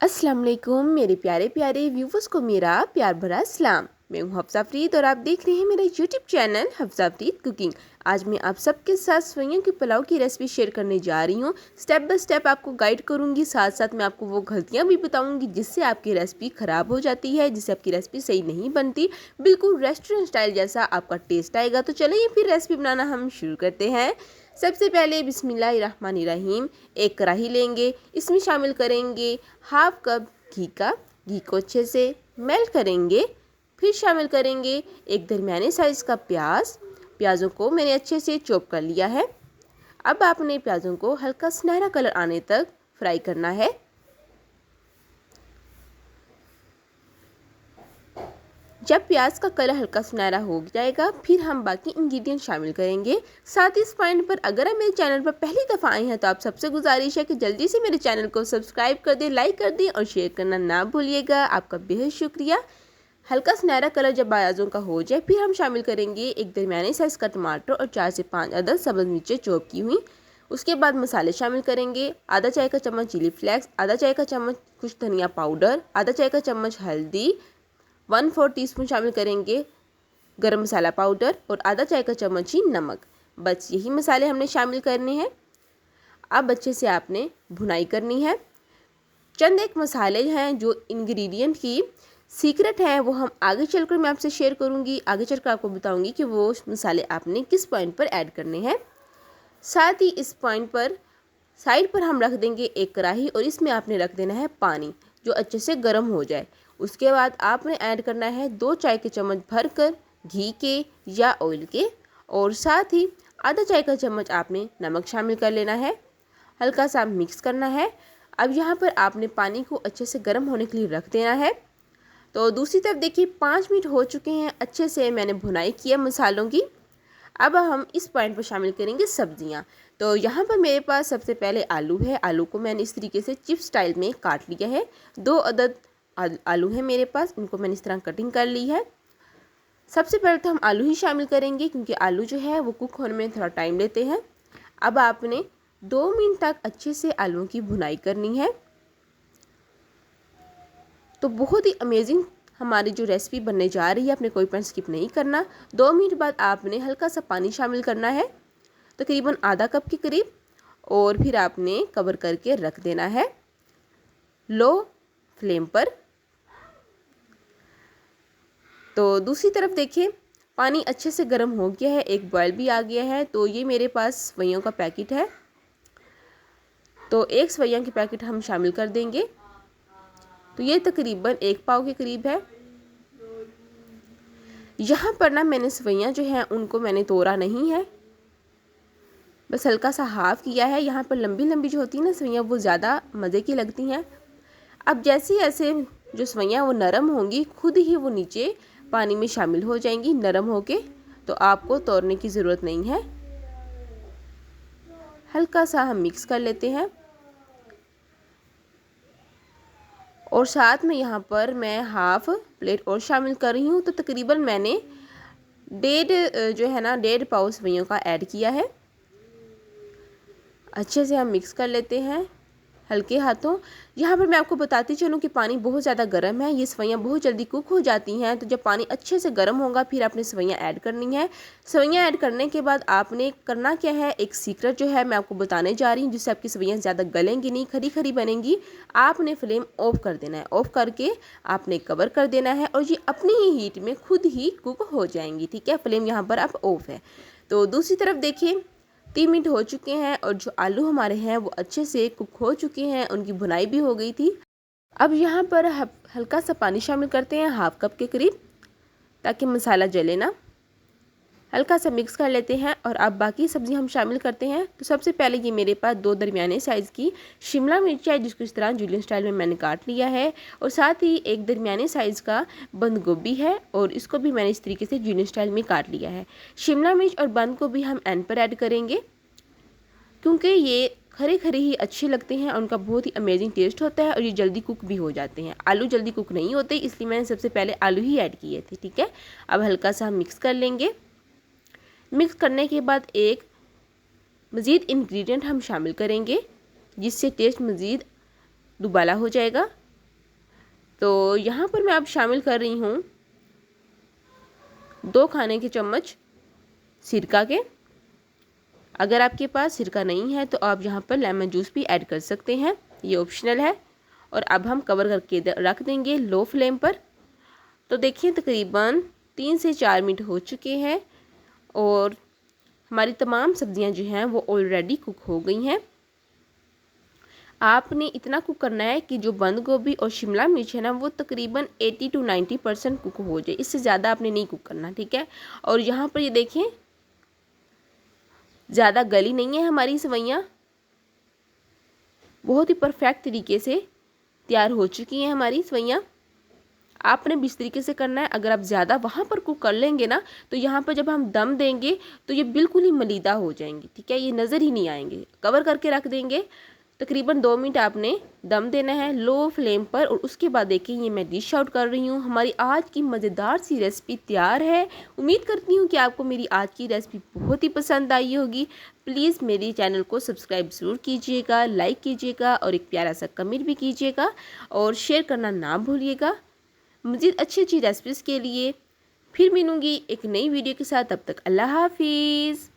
अस्सलाम वालेकुम मेरे प्यारे प्यारे व्यूवर्स को मेरा प्यार भरा सलाम। मैं हूँ हफ्सा फरीद और आप देख रहे हैं मेरा YouTube channel Hafsa Farid cooking. आज मैं आप सबके साथ सवैयों के पुलाव की रेसिपी शेयर करने जा रही हूँ। स्टेप बाय स्टेप आपको गाइड करूँगी, साथ साथ मैं आपको वो गलतियाँ भी बताऊँगी जिससे आपकी रेसिपी ख़राब हो जाती है, जिससे आपकी रेसिपी सही नहीं बनती, बिल्कुल रेस्टोरेंट स्टाइल जैसा आपका टेस्ट आएगा। तो चलिए फिर रेसिपी बनाना हम शुरू करते हैं। सबसे पहले बिस्मिल्लाहिर्रहमानिर्रहीम एक कढ़ाई लेंगे, इसमें शामिल करेंगे हाफ कप घी को अच्छे से मेल्ट करेंगे। फिर शामिल करेंगे एक दरमियाने साइज़ का प्याज़ों को मैंने अच्छे से चॉप कर लिया है। अब आपने प्याज़ों को हल्का सुनहरा कलर आने तक फ्राई करना है। जब प्याज का कलर हल्का सुनहरा हो जाएगा फिर हम बाकी इंग्रेडिएंट शामिल करेंगे। साथ ही इस पॉइंट पर अगर आप मेरे चैनल पर पहली दफ़ा आए हैं तो आप सबसे गुजारिश है कि जल्दी से मेरे चैनल को सब्सक्राइब कर दें, लाइक कर दें और शेयर करना ना भूलिएगा। आपका बेहद शुक्रिया। हल्का सुनहरा कलर जब प्याज़ों का हो जाए फिर हम शामिल करेंगे एक दरमियाने साइज़ का टमाटर और 4 से 5 अदद सब्ज़ मिर्चें चॉप की हुई। उसके बाद मसाले शामिल करेंगे, आधा चाय का चम्मच चिली फ्लेक्स, आधा चाय का चम्मच कुछ धनिया पाउडर, आधा चाय का चम्मच हल्दी, 1/4 टीस्पून शामिल करेंगे गरम मसाला पाउडर और आधा चाय का चम्मच ही नमक। बस यही मसाले हमने शामिल करने हैं। अब अच्छे से आपने भुनाई करनी है। चंद एक मसाले हैं जो इंग्रेडिएंट की सीक्रेट है, वो हम आगे चलकर मैं आपसे शेयर करूंगी। आगे चलकर आपको बताऊंगी कि वो मसाले आपने किस पॉइंट पर ऐड करने हैं। साथ ही इस पॉइंट पर साइड पर हम रख देंगे एक कढ़ाई और इसमें आपने रख देना है पानी जो अच्छे से गर्म हो जाए। उसके बाद आपने ऐड करना है 2 चाय के चम्मच भरकर घी के या ऑयल के और साथ ही आधा चाय का चम्मच आपने नमक शामिल कर लेना है। हल्का सा मिक्स करना है। अब यहाँ पर आपने पानी को अच्छे से गर्म होने के लिए रख देना है। तो दूसरी तरफ देखिए 5 मिनट हो चुके हैं, अच्छे से मैंने भुनाई किया मसालों की। अब हम इस पॉइंट पर शामिल करेंगे सब्जियां। तो यहाँ पर मेरे पास सबसे पहले आलू है। आलू को मैंने इस तरीके से चिप्स स्टाइल में काट लिया है। 2 अदद आलू है मेरे पास, इनको मैंने इस तरह कटिंग कर ली है। सबसे पहले तो हम आलू ही शामिल करेंगे क्योंकि आलू जो है वो कुक होने में थोड़ा टाइम लेते हैं। अब आपने 2 मिनट तक अच्छे से आलूओं की भुनाई करनी है। तो बहुत ही अमेजिंग हमारी जो रेसिपी बनने जा रही है, आपने कोई पॉइंट स्किप नहीं करना। 2 मिनट बाद आपने हल्का सा पानी शामिल करना है, तकरीबन आधा कप के करीब, और फिर आपने कवर करके रख देना है लो फ्लेम पर। तो दूसरी तरफ देखिए पानी अच्छे से गर्म हो गया है, एक बॉयल भी आ गया है। तो ये मेरे पास सवैयों का पैकेट है, तो एक सवैया की पैकेट हम शामिल कर देंगे। तो ये तकरीबन 1 पाव के करीब है। यहाँ पर ना मैंने सवैयाँ जो हैं उनको मैंने तोड़ा नहीं है, बस हल्का सा हाफ़ किया है। यहाँ पर लंबी लंबी जो होती है ना सवैयाँ वो ज़्यादा मज़े की लगती हैं। अब जैसे ऐसे जो सवैयाँ वो नरम होंगी खुद ही वो नीचे पानी में शामिल हो जाएंगी नरम होके, तो आपको तोड़ने की ज़रूरत नहीं है। हल्का सा हम मिक्स कर लेते हैं और साथ में यहाँ पर मैं हाफ़ प्लेट और शामिल कर रही हूँ। तो तकरीबन मैंने 1.5 पाव सवैयों का ऐड किया है। अच्छे से हम मिक्स कर लेते हैं हल्के हाथों। यहाँ पर मैं आपको बताती चलूँ कि पानी बहुत ज़्यादा गर्म है, ये सवैयाँ बहुत जल्दी कुक हो जाती हैं। तो जब पानी अच्छे से गर्म होगा फिर आपने सवैयाँ ऐड करनी है। सवैयाँ ऐड करने के बाद आपने करना क्या है, एक सीक्रेट जो है मैं आपको बताने जा रही हूँ जिससे आपकी सवैयाँ ज़्यादा गलेंगी नहीं, खरी खरी बनेंगी। आपने फ्लेम ऑफ कर देना है, ऑफ करके आपने कवर कर देना है और ये अपनी ही हीट में खुद ही कुक हो जाएंगी। ठीक है, फ्लेम यहाँ पर अब ऑफ है। तो दूसरी तरफ देखिए 3 मिनट हो चुके हैं और जो आलू हमारे हैं वो अच्छे से कुक हो चुके हैं, उनकी भुनाई भी हो गई थी। अब यहाँ पर हल्का सा पानी शामिल करते हैं, हाफ कप के करीब, ताकि मसाला जले ना। हल्का सा मिक्स कर लेते हैं और अब बाकी सब्ज़ी हम शामिल करते हैं। तो सबसे पहले ये मेरे पास 2 दरमियाने साइज़ की शिमला मिर्च है जिसको इस तरह जूलियन स्टाइल में मैंने काट लिया है, और साथ ही एक दरमियाने साइज़ का बंद गोभी है और इसको भी मैंने इस तरीके से जूलियन स्टाइल में काट लिया है। शिमला मिर्च और बंद गोभी हम एंड पर ऐड करेंगे क्योंकि ये खरे खरे ही अच्छे लगते हैं, उनका बहुत ही अमेजिंग टेस्ट होता है और ये जल्दी कुक भी हो जाते हैं। आलू जल्दी कुक नहीं होते इसलिए मैंने सबसे पहले आलू ही ऐड किए थे। ठीक है, अब हल्का सा हम मिक्स कर लेंगे। मिक्स करने के बाद एक मज़ीद इंग्रेडिएंट हम शामिल करेंगे जिससे टेस्ट मज़ीद दुबाला हो जाएगा। तो यहाँ पर मैं अब शामिल कर रही हूँ 2 खाने के चम्मच सिरका के। अगर आपके पास सिरका नहीं है तो आप यहाँ पर लेमन जूस भी ऐड कर सकते हैं, ये ऑप्शनल है। और अब हम कवर करके रख देंगे लो फ्लेम पर। तो देखिए तकरीबन 3 से 4 मिनट हो चुके हैं और हमारी तमाम सब्जियां जो हैं वो ऑलरेडी कुक हो गई हैं। आपने इतना कुक करना है कि जो बंद गोभी और शिमला मिर्च है ना वो तकरीबन 80 to 90% कुक हो जाए, इससे ज़्यादा आपने नहीं कुक करना, ठीक है। और यहाँ पर ये देखें ज़्यादा गली नहीं है हमारी सेवइयाँ, बहुत ही परफेक्ट तरीके से तैयार हो चुकी हैं हमारी सेवइयाँ। आपने भी इस तरीके से करना है। अगर आप ज़्यादा वहाँ पर कुक कर लेंगे ना तो यहाँ पर जब हम दम देंगे तो ये बिल्कुल ही मलीदा हो जाएंगी, ठीक है, ये नज़र ही नहीं आएंगे। कवर करके रख देंगे, तकरीबन 2 मिनट आपने दम देना है लो फ्लेम पर। और उसके बाद देखिए ये मैं डिश आउट कर रही हूँ। हमारी आज की मज़ेदार सी रेसिपी तैयार है। उम्मीद करती हूँ कि आपको मेरी आज की रेसिपी बहुत ही पसंद आई होगी। प्लीज़ मेरे चैनल को सब्सक्राइब ज़रूर कीजिएगा, लाइक कीजिएगा और एक प्यारा सा कमेंट भी कीजिएगा और शेयर करना ना भूलिएगा। मज़ीद अच्छी अच्छी रेसिपीज़ के लिए फिर मिलूँगी एक नई वीडियो के साथ। तब तक अल्लाह हाफिज़।